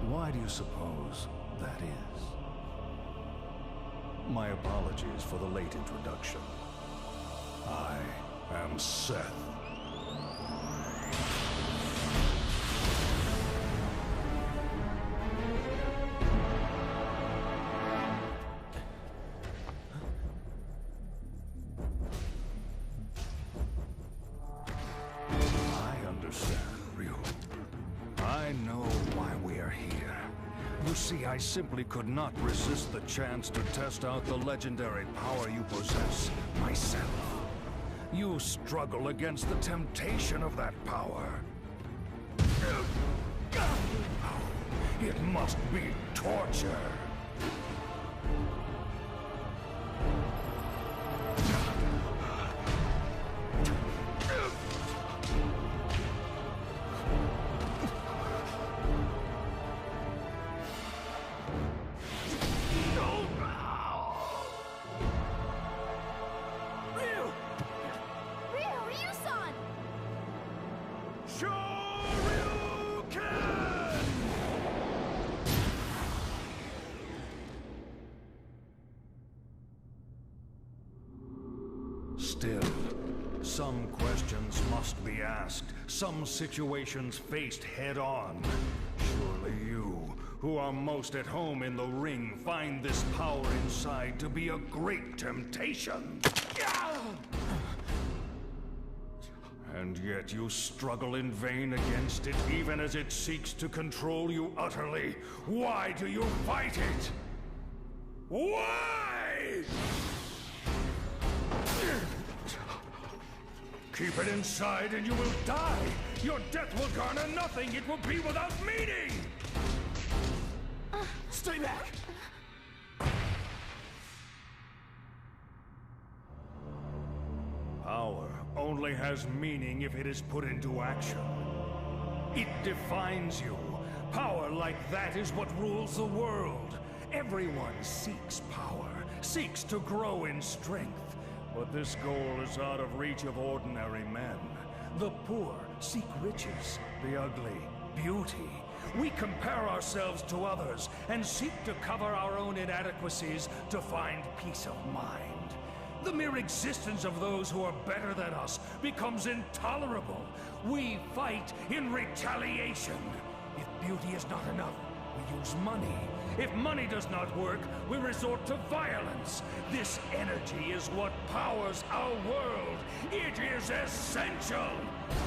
Why do you suppose that is? My apologies for the late introduction. I am Seth. I understand, Ryu. I know why we are here. You see, I simply could not resist the chance to test out the legendary power you possess myself. You struggle against the temptation of that power. It must be torture. Still, some questions must be asked, some situations faced head-on. Surely you, who are most at home in the ring, find this power inside to be a great temptation. And yet you struggle in vain against it, even as it seeks to control you utterly. Why do you fight it? Why? Keep it inside and you will die. Your death will garner nothing. It will be without meaning. Stay back. Power only has meaning if it is put into action. It defines you. Power like that is what rules the world. Everyone seeks power, seeks to grow in strength. But this goal is out of reach of ordinary men. The poor seek riches, the ugly, beauty. We compare ourselves to others and seek to cover our own inadequacies to find peace of mind. The mere existence of those who are better than us becomes intolerable. We fight in retaliation. If beauty is not enough, we use money. If money does not work, we resort to violence. This energy is what powers our world. It is essential.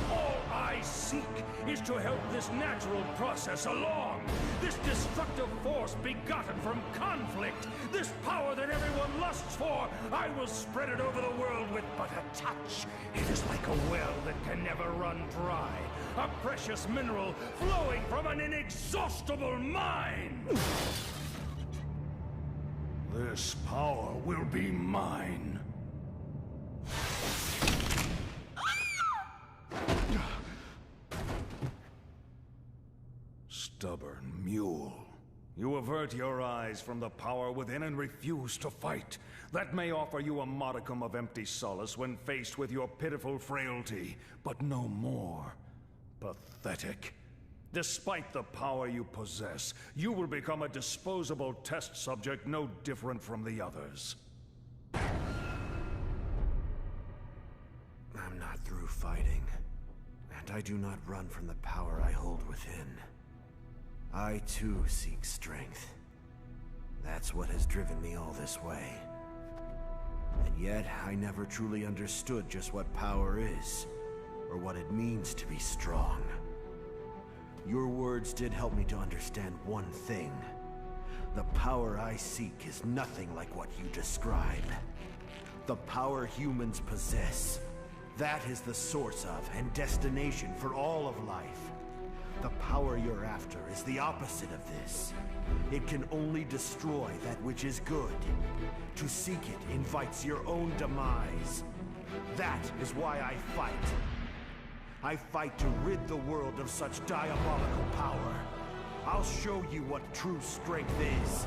All I seek is to help this natural process along. This destructive force begotten from conflict. This power that everyone lusts for. I will spread it over the world with but a touch. It is like a well that can never run dry. A precious mineral flowing from an inexhaustible mine. This power will be mine. Stubborn mule. You avert your eyes from the power within and refuse to fight. That may offer you a modicum of empty solace when faced with your pitiful frailty, but no more. Pathetic. Despite the power you possess, you will become a disposable test subject no different from the others. I'm not through fighting, and I do not run from the power I hold within. I too seek strength. That's what has driven me all this way. And yet, I never truly understood just what power is, or what it means to be strong. Your words did help me to understand one thing. The power I seek is nothing like what you describe. The power humans possess, that is the source of and destination for all of life. The power you're after is the opposite of this. It can only destroy that which is good. To seek it invites your own demise. That is why I fight. I fight to rid the world of such diabolical power. I'll show you what true strength is.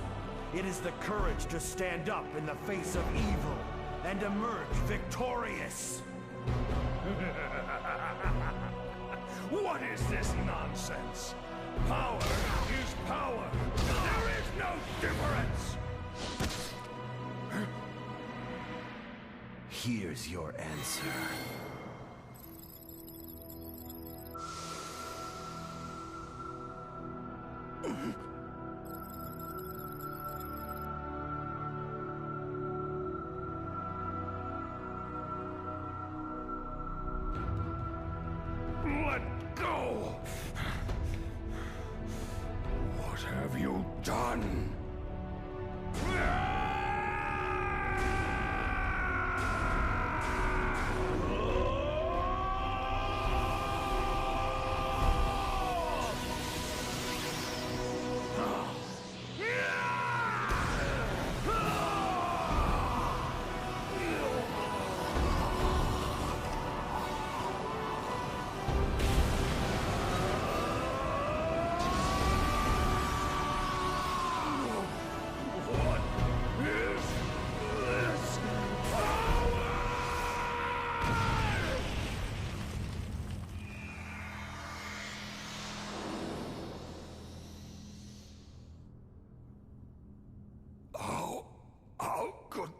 It is the courage to stand up in the face of evil and emerge victorious. What is this nonsense? Power is power. There is no difference. Here's your answer. Let go! What have you done?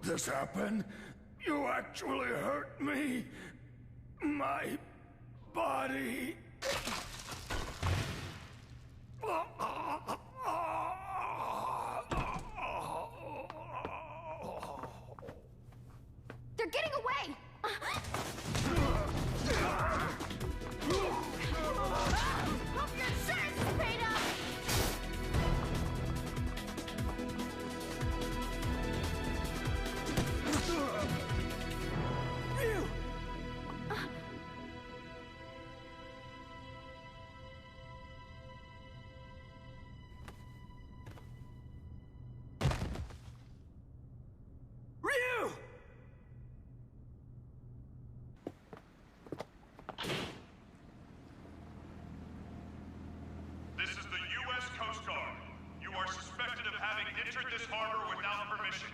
This happened? You actually hurt me? My body? They're getting away! Hope your insurance is paid up! This is the U.S. Coast Guard. You are suspected of having entered this harbor without permission.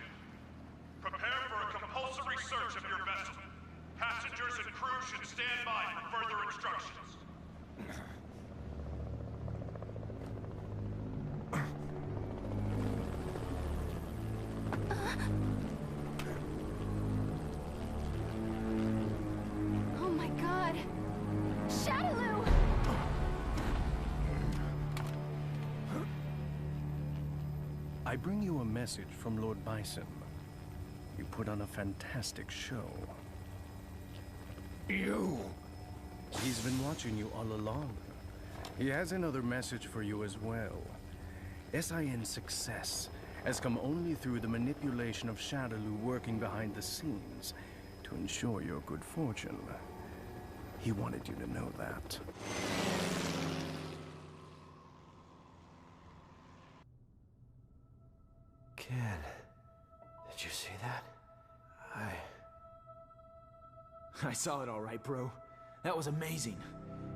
Prepare for a compulsory search of your vessel. Passengers and crew should stand by for further instructions. Oh my god! Shadaloo! I bring you a message from Lord Bison. You put on a fantastic show. You? He's been watching you all along. He has another message for you as well. SIN success has come only through the manipulation of Shadaloo working behind the scenes to ensure your good fortune. He wanted you to know that. Ken, did you see that? I saw it all right, bro. That was amazing.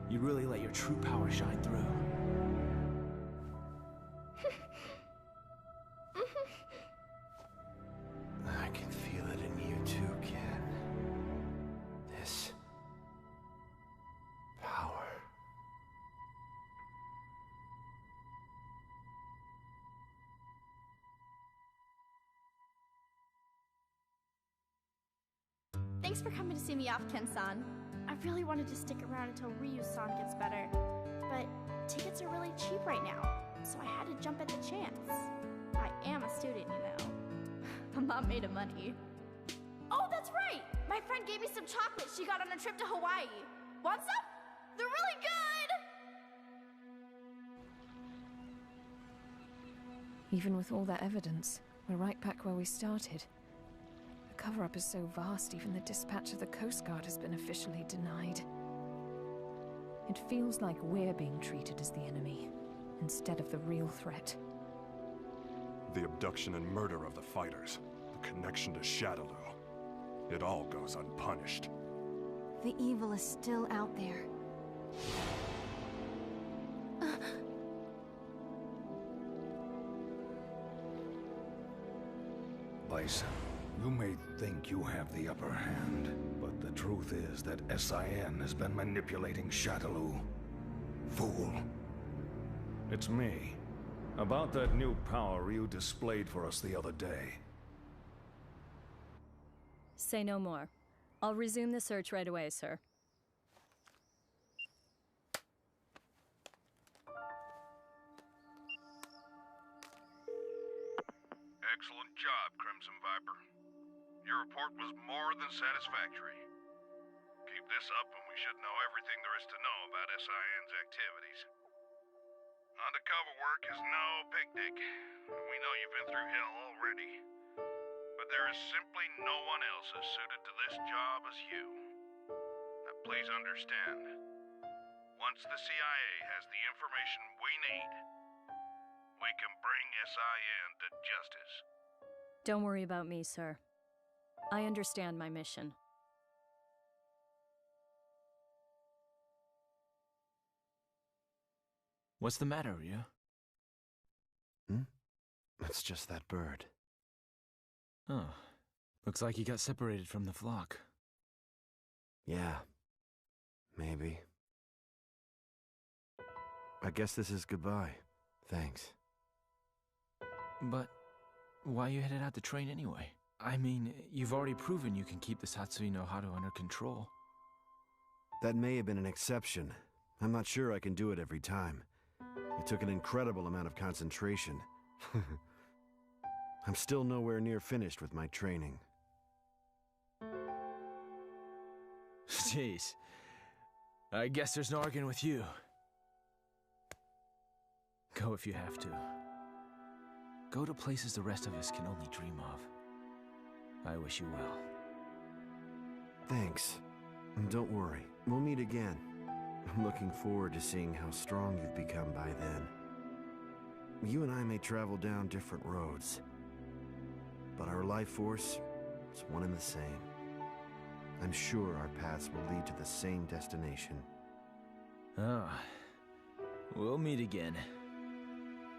You really let your true power shine through. Thanks for coming to see me off, Ken-san. I really wanted to stick around until Ryu-san gets better, but tickets are really cheap right now, so I had to jump at the chance. I am a student, you know. I'm not made of money. Oh, that's right! My friend gave me some chocolates she got on a trip to Hawaii. Want some? They're really good! Even with all that evidence, we're right back where we started. The cover-up is so vast, even the dispatch of the Coast Guard has been officially denied. It feels like we're being treated as the enemy, instead of the real threat. The abduction and murder of the fighters, the connection to Shadaloo. It all goes unpunished. The evil is still out there. Bison, you may think you have the upper hand, but the truth is that SIN has been manipulating Shadaloo. Fool. It's me. About that new power you displayed for us the other day. Say no more. I'll resume the search right away, sir. Excellent job, Crimson Viper. Your report was more than satisfactory. Keep this up and we should know everything there is to know about SIN's activities. Undercover work is no picnic. We know you've been through hell already. But there is simply no one else as suited to this job as you. Now please understand, once the CIA has the information we need, we can bring SIN to justice. Don't worry about me, sir. I understand my mission. What's the matter, Ryu? It's just that bird. Oh. Looks like he got separated from the flock. Yeah. Maybe. I guess this is goodbye. Thanks. But why you headed out to train anyway? I mean, you've already proven you can keep the Satsui no Haru under control. That may have been an exception. I'm not sure I can do it every time. It took an incredible amount of concentration. I'm still nowhere near finished with my training. Jeez. I guess there's no arguing with you. Go if you have to. Go to places the rest of us can only dream of. I wish you well. Thanks. And don't worry, we'll meet again. I'm looking forward to seeing how strong you've become by then. You and I may travel down different roads, but our life force is one and the same. I'm sure our paths will lead to the same destination. Ah, we'll meet again.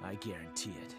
I guarantee it.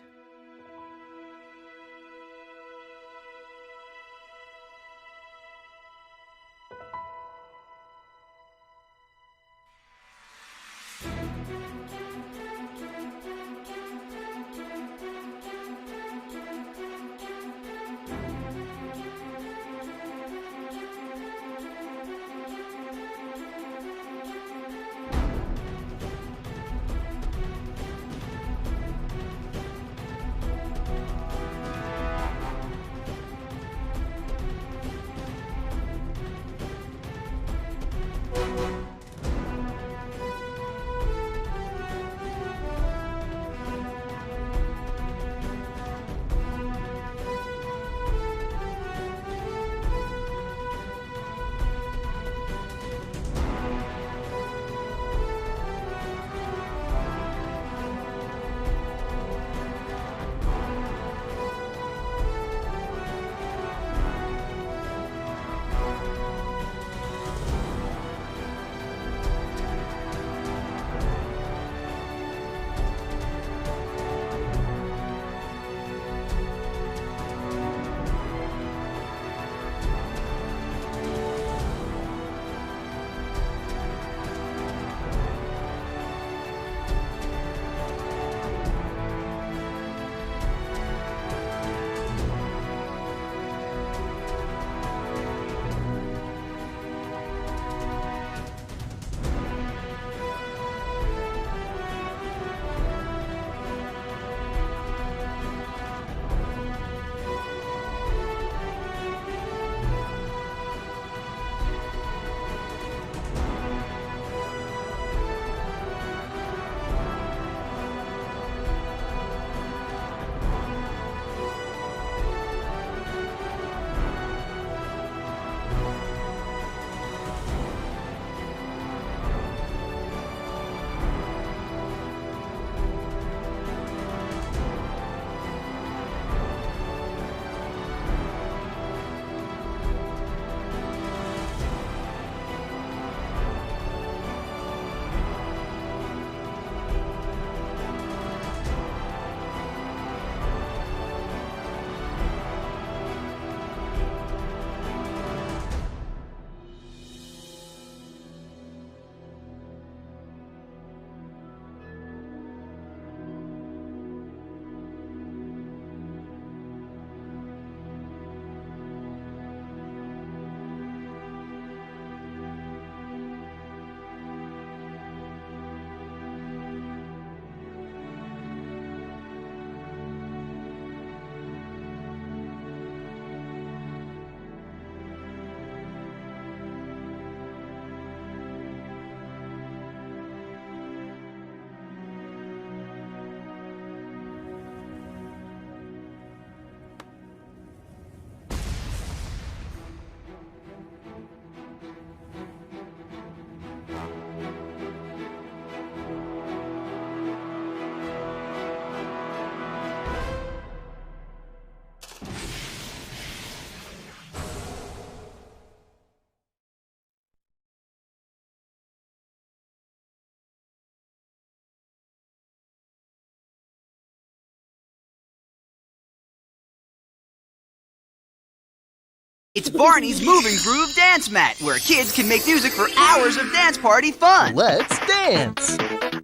It's Barney's Moving Groove Dance Mat, where kids can make music for hours of dance party fun. Let's dance!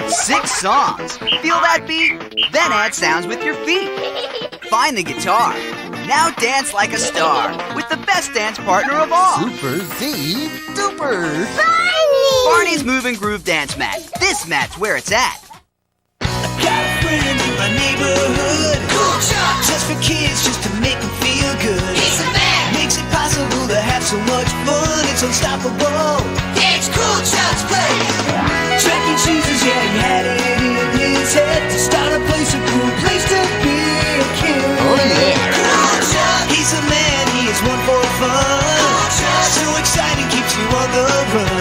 6 songs. Feel that beat? Then add sounds with your feet. Find the guitar. Now dance like a star with the best dance partner of all. Super duper! Barney's Moving Groove Dance Mat. This mat's where it's at. I've got a friend in my neighborhood. Cool Chuck! Just for kids, just to make them feel good. He's the man! Makes it possible to have so much fun. It's unstoppable. It's Cool Chuck's place! Chuck E. Cheese's, yeah, he had it in his head to start a place, a cool place to be a kid. Oh, yeah! Cool Chuck! He's a man, he is one for fun. Cool Chuck! So exciting, keeps you on the run.